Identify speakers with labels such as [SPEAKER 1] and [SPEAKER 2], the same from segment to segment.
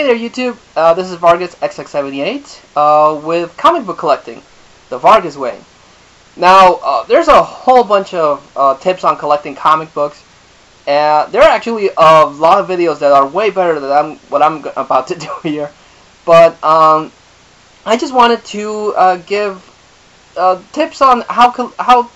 [SPEAKER 1] Hey there YouTube, this is Vargas XX78 with comic book collecting, the Vargas way. Now, there's a whole bunch of tips on collecting comic books, and there are actually a lot of videos that are way better than what I'm about to do here. But I just wanted to give tips on how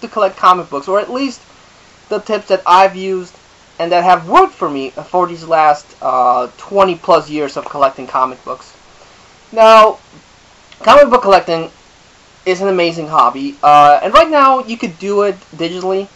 [SPEAKER 1] to collect comic books, or at least the tips that I've used and that have worked for me for these last 20 plus years of collecting comic books. Now, comic book collecting is an amazing hobby, and right now you could do it digitally.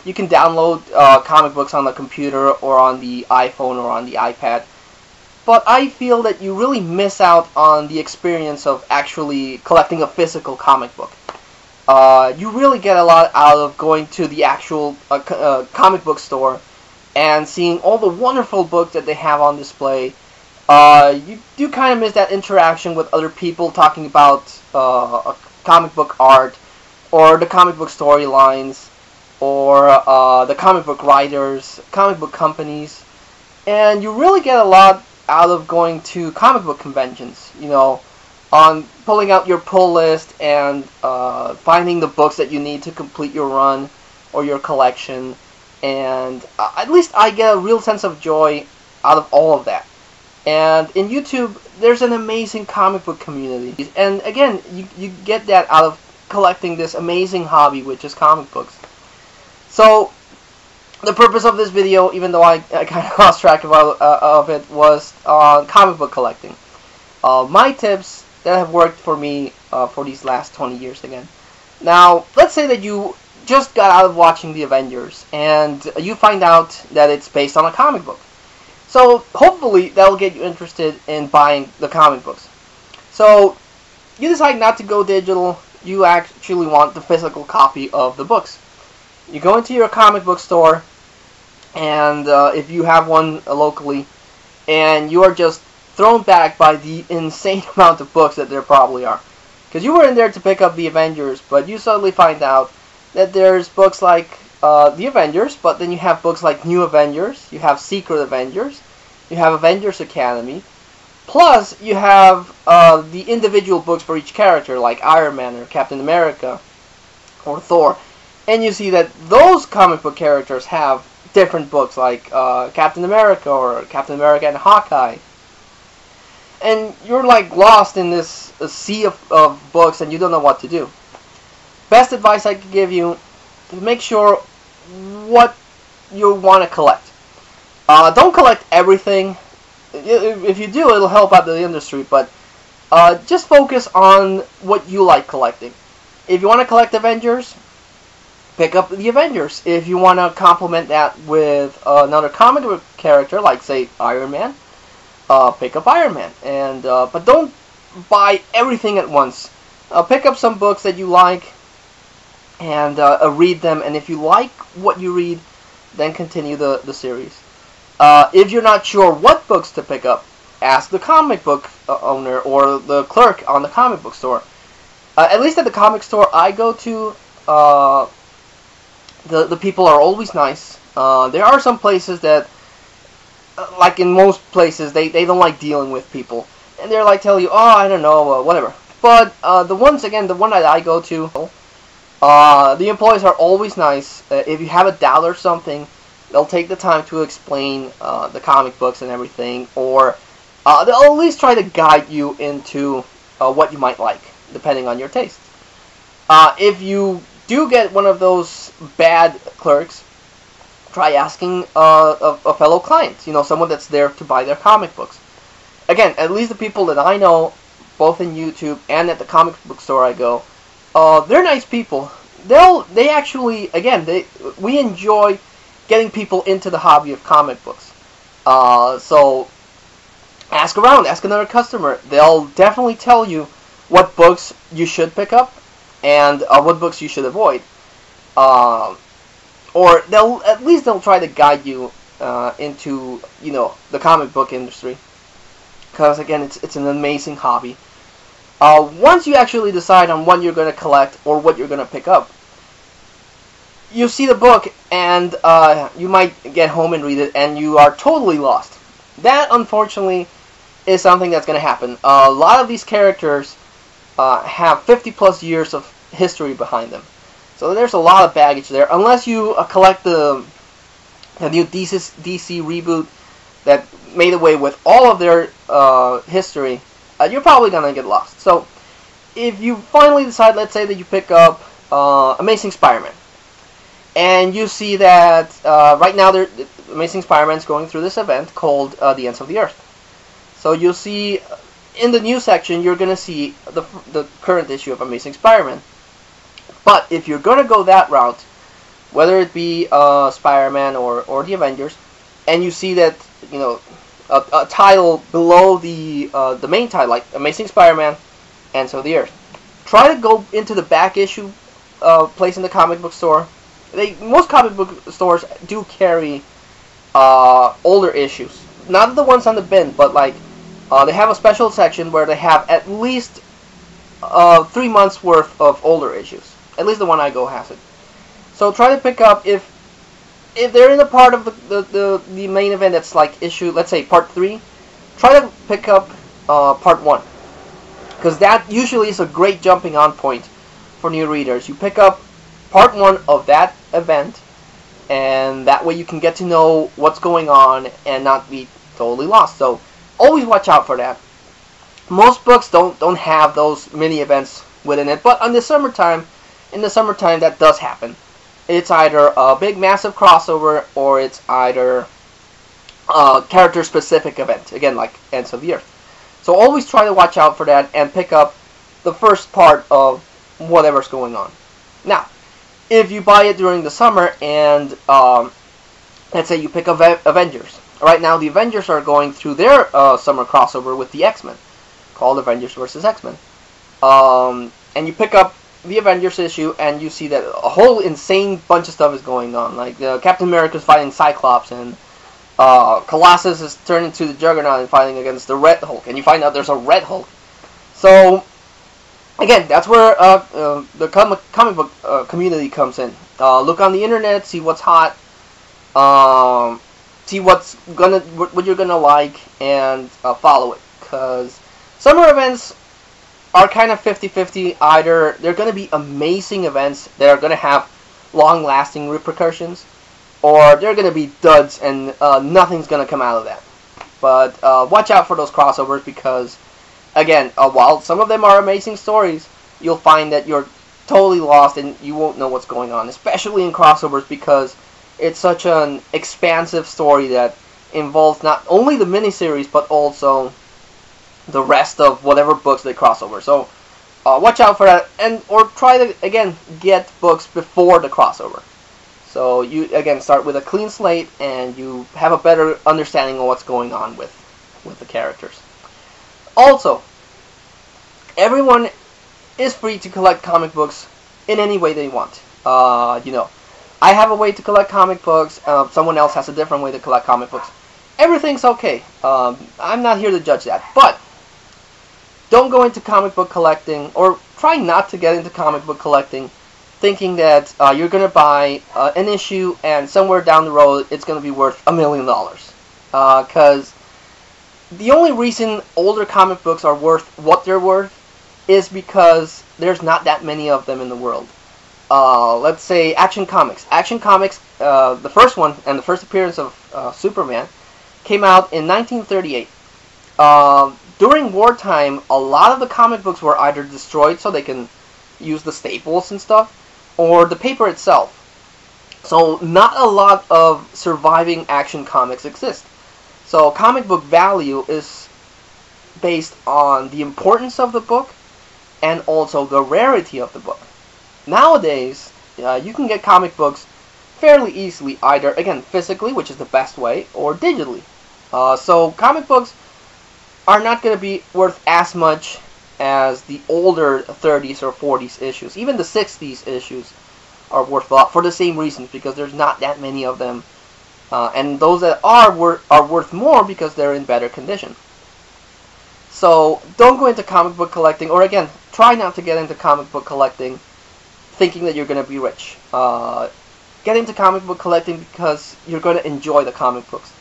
[SPEAKER 1] You can download comic books on the computer or on the iPhone or on the iPad, but I feel that you really miss out on the experience of actually collecting a physical comic book. You really get a lot out of going to the actual comic book store and seeing all the wonderful books that they have on display. You do kind of miss that interaction with other people talking about comic book art, or the comic book storylines, or the comic book writers, comic book companies, and you really get a lot out of going to comic book conventions, you know, on pulling out your pull list and finding the books that you need to complete your run or your collection. And at least I get a real sense of joy out of all of that. And in YouTube, there's an amazing comic book community. And again, you get that out of collecting this amazing hobby, which is comic books. So, the purpose of this video, even though I kind of lost track of it, was comic book collecting. My tips that have worked for me for these last 20 years again. Now, let's say that you just got out of watching the Avengers and you find out that it's based on a comic book. So hopefully that will get you interested in buying the comic books. So you decide not to go digital, you actually want the physical copy of the books. You go into your comic book store, and if you have one locally, and you are just thrown back by the insane amount of books that there probably are. Because you were in there to pick up the Avengers, but you suddenly find out that there's books like the Avengers, but then you have books like New Avengers, you have Secret Avengers, you have Avengers Academy, plus you have the individual books for each character, like Iron Man or Captain America or Thor, and you see that those comic book characters have different books, like Captain America or Captain America and Hawkeye. And you're like lost in this sea of books, and you don't know what to do. Best advice I could give you is make sure what you want to collect. Don't collect everything. If you do, it'll help out the industry, but just focus on what you like collecting. If you want to collect Avengers, pick up the Avengers. If you want to complement that with another comic book character, like say Iron Man, pick up Iron Man. And but don't buy everything at once. Pick up some books that you like and read them, and if you like what you read, then continue the series. If you're not sure what books to pick up, ask the comic book owner or the clerk on the comic book store. At least at the comic store I go to, the people are always nice. There are some places that, like in most places, they don't like dealing with people, and they're like tell you, oh, I don't know, whatever. But the one that I go to, the employees are always nice. If you have a doubt or something, they'll take the time to explain the comic books and everything, or they'll at least try to guide you into what you might like, depending on your taste. If you do get one of those bad clerks, try asking a fellow client, you know, someone that's there to buy their comic books. Again, at least the people that I know, both in YouTube and at the comic book store I go, they're nice people. They actually, again, we enjoy getting people into the hobby of comic books. So ask around, ask another customer. They'll definitely tell you what books you should pick up and what books you should avoid. Or at least they'll try to guide you into, you know, the comic book industry. Because again, it's an amazing hobby. Once you actually decide on what you're going to collect or what you're going to pick up, you see the book and you might get home and read it and you are totally lost. That, unfortunately, is something that's going to happen. A lot of these characters have 50 plus years of history behind them. So there's a lot of baggage there. Unless you collect the new DC reboot that made away with all of their history, you're probably going to get lost. So if you finally decide, let's say that you pick up Amazing Spider-Man, and you see that right now Amazing Spider-Man is going through this event called The Ends of the Earth. So you'll see in the news section, you're going to see the current issue of Amazing Spider-Man. But if you're going to go that route, whether it be Spider-Man or the Avengers, and you see that, you know, a title below the main title, like Amazing Spider-Man, Ends of the Earth, try to go into the back issue place in the comic book store. Most comic book stores do carry older issues, not the ones on the bin, but like they have a special section where they have at least 3 months worth of older issues. At least the one I go has it. So try to pick up if they're in a part of the main event that's like issue, let's say part 3. Try to pick up part 1, because that usually is a great jumping on point for new readers. You pick up part 1 of that event, and that way you can get to know what's going on and not be totally lost. So always watch out for that. Most books don't have those mini events within it, but in the summertime that does happen. It's either a big massive crossover, or it's either a character specific event, again like Ends of the Earth. So always try to watch out for that and pick up the first part of whatever's going on. Now, if you buy it during the summer and let's say you pick up Avengers. Right now the Avengers are going through their summer crossover with the X-Men, called Avengers vs. X-Men. And you pick up the Avengers issue and you see that a whole insane bunch of stuff is going on. Like Captain America's fighting Cyclops, and Colossus is turning to the Juggernaut and fighting against the Red Hulk. And you find out there's a Red Hulk. So again, that's where the comic book community comes in. Look on the internet, see what's hot, see what you're gonna like, and follow it. Because summer events are kind of 50-50. Either they're gonna be amazing events that are gonna have long-lasting repercussions, or they're gonna be duds and nothing's gonna come out of that. But watch out for those crossovers, because again, while some of them are amazing stories, you'll find that you're totally lost and you won't know what's going on, especially in crossovers, because it's such an expansive story that involves not only the miniseries, but also the rest of whatever books they cross over. So watch out for that, or try to, again, get books before the crossover. So you, again, start with a clean slate and you have a better understanding of what's going on with the characters. Also, everyone is free to collect comic books in any way they want. You know, I have a way to collect comic books. Someone else has a different way to collect comic books. Everything's okay. I'm not here to judge that. But don't go into comic book collecting, or try not to get into comic book collecting, thinking that you're going to buy an issue and somewhere down the road it's going to be worth $1 million. Because the only reason older comic books are worth what they're worth is because there's not that many of them in the world. Let's say Action Comics. Action Comics, the first one, and the first appearance of Superman, came out in 1938. During wartime, a lot of the comic books were either destroyed so they can use the staples and stuff, or the paper itself. So not a lot of surviving Action Comics exist. So comic book value is based on the importance of the book and also the rarity of the book. Nowadays, you can get comic books fairly easily, either, again, physically, which is the best way, or digitally. So comic books are not going to be worth as much as the older 30s or 40s issues. Even the 60s issues are worth a lot for the same reasons, because there's not that many of them. And those that are worth more because they're in better condition. So don't go into comic book collecting, or again, try not to get into comic book collecting thinking that you're going to be rich. Get into comic book collecting because you're going to enjoy the comic books.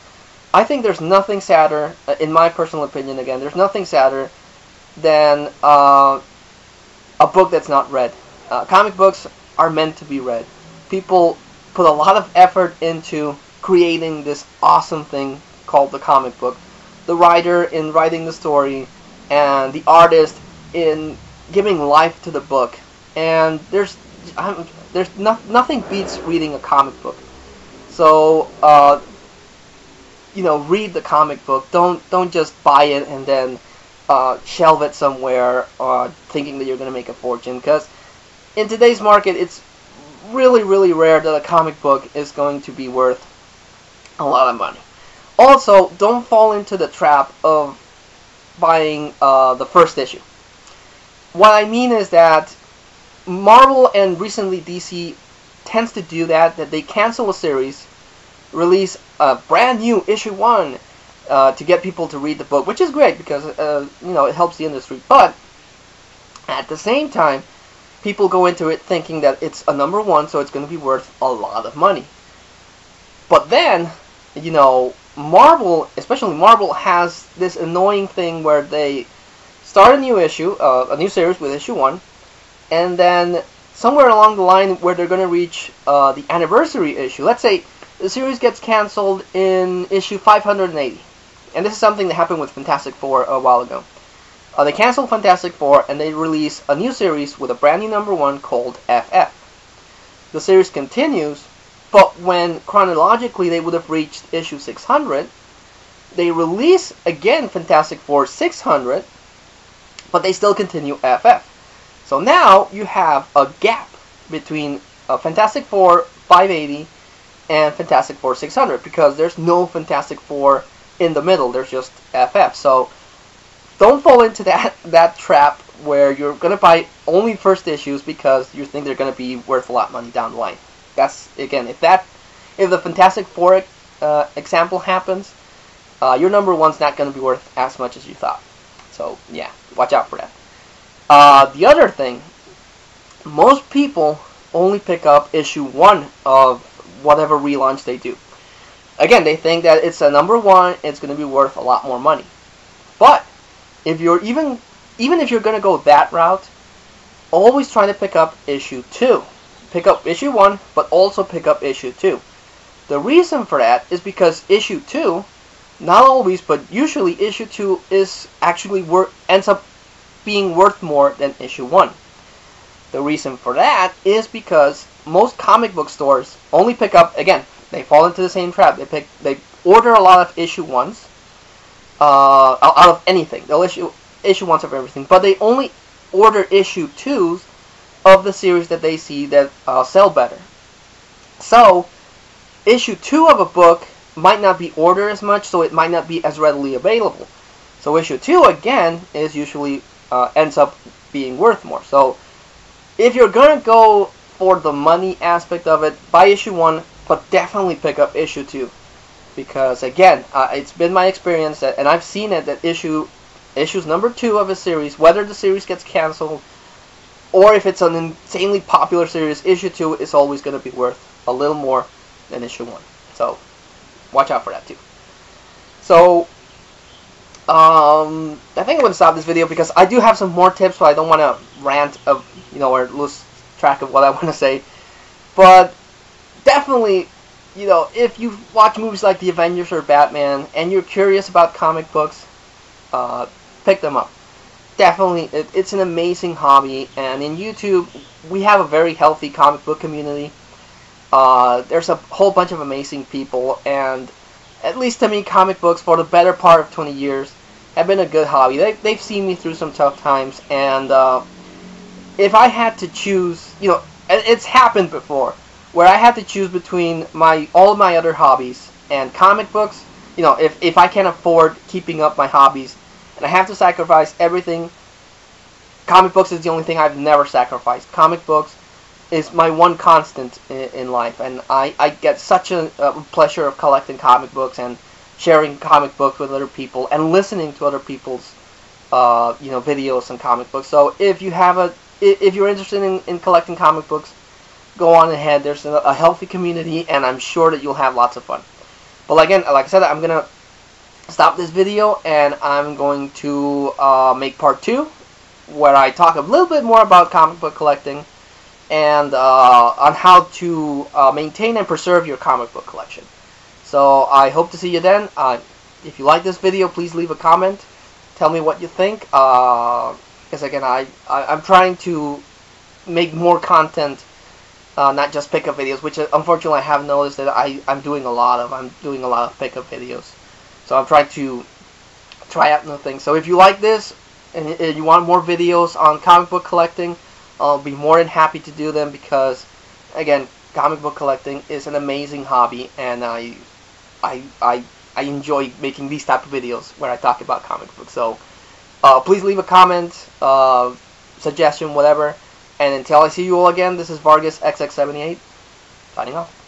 [SPEAKER 1] I think there's nothing sadder, in my personal opinion again, there's nothing sadder than a book that's not read. Comic books are meant to be read. People put a lot of effort into creating this awesome thing called the comic book. The writer in writing the story, and the artist in giving life to the book. And nothing beats reading a comic book. So read the comic book. Don't just buy it and then shelve it somewhere, thinking that you're going to make a fortune. Because in today's market, it's really, really rare that a comic book is going to be worth a lot of money. Also, don't fall into the trap of buying the first issue. What I mean is that Marvel and recently DC tends to do that they cancel a series, release a brand new issue 1 to get people to read the book, which is great because it helps the industry. But at the same time, people go into it thinking that it's a #1, so it's going to be worth a lot of money. But then, Marvel, especially Marvel, has this annoying thing where they start a new issue, a new series with issue 1, and then somewhere along the line where they're going to reach the anniversary issue, let's say the series gets canceled in issue 580, and this is something that happened with Fantastic Four a while ago. They canceled Fantastic Four and they release a new series with a brand new #1 called FF. The series continues, but when chronologically they would have reached issue 600, they release again Fantastic Four 600, but they still continue FF. So now you have a gap between Fantastic Four 580 and Fantastic Four 600 because there's no Fantastic Four in the middle. There's just FF. So don't fall into that trap where you're going to buy only first issues because you think they're going to be worth a lot of money down the line. That's, again, if the Fantastic Four example happens, your #1's not going to be worth as much as you thought. So, yeah, watch out for that. The other thing, most people only pick up issue 1 of whatever relaunch they do. Again, they think that it's a #1, it's going to be worth a lot more money. But if you're even if you're going to go that route, always try to pick up issue 2. Pick up issue 1, but also pick up issue 2. The reason for that is because issue 2, not always, but usually issue 2 is actually ends up being worth more than issue 1. The reason for that is because most comic book stores only pick up, again, they fall into the same trap. They order a lot of issue 1s out of anything. They'll issue 1s of everything, but they only order issue 2s of the series that they see that sell better. So issue 2 of a book might not be ordered as much, so it might not be as readily available. So issue 2 again is usually ends up being worth more. So if you're gonna go for the money aspect of it, buy issue 1, but definitely pick up issue 2. Because again, it's been my experience that, and I've seen it, that issues #2 of a series, whether the series gets canceled or if it's an insanely popular series, issue 2 is always going to be worth a little more than issue 1. So watch out for that too. So I think I'm going to stop this video because I do have some more tips, so I don't want to rant or lose track of what I want to say. But definitely, if you watch movies like The Avengers or Batman and you're curious about comic books, pick them up. Definitely, it's an amazing hobby, and in YouTube, we have a very healthy comic book community. There's a whole bunch of amazing people, and at least to me, comic books for the better part of 20 years have been a good hobby. They've seen me through some tough times, and if I had to choose, it's happened before, where I had to choose between all my other hobbies and comic books. If I can't afford keeping up my hobbies and I have to sacrifice everything, comic books is the only thing I've never sacrificed. Comic books is my one constant in life, and I get such a pleasure of collecting comic books and sharing comic books with other people and listening to other people's videos on comic books. So if you're interested in collecting comic books, go on ahead. There's a healthy community, and I'm sure that you'll have lots of fun. But again, like I said, I'm gonna stop this video, and I'm going to make part 2, where I talk a little bit more about comic book collecting and on how to maintain and preserve your comic book collection. So I hope to see you then. If you like this video, please leave a comment. Tell me what you think. Because again, I'm trying to make more content, not just pickup videos, which unfortunately I have noticed that I'm doing a lot of. I'm doing a lot of pickup videos. So I'm trying to try out new things. So if you like this and you want more videos on comic book collecting, I'll be more than happy to do them, because again, comic book collecting is an amazing hobby, and I enjoy making these type of videos where I talk about comic books. So please leave a comment, suggestion, whatever. And until I see you all again, this is Vargas XX78 signing off.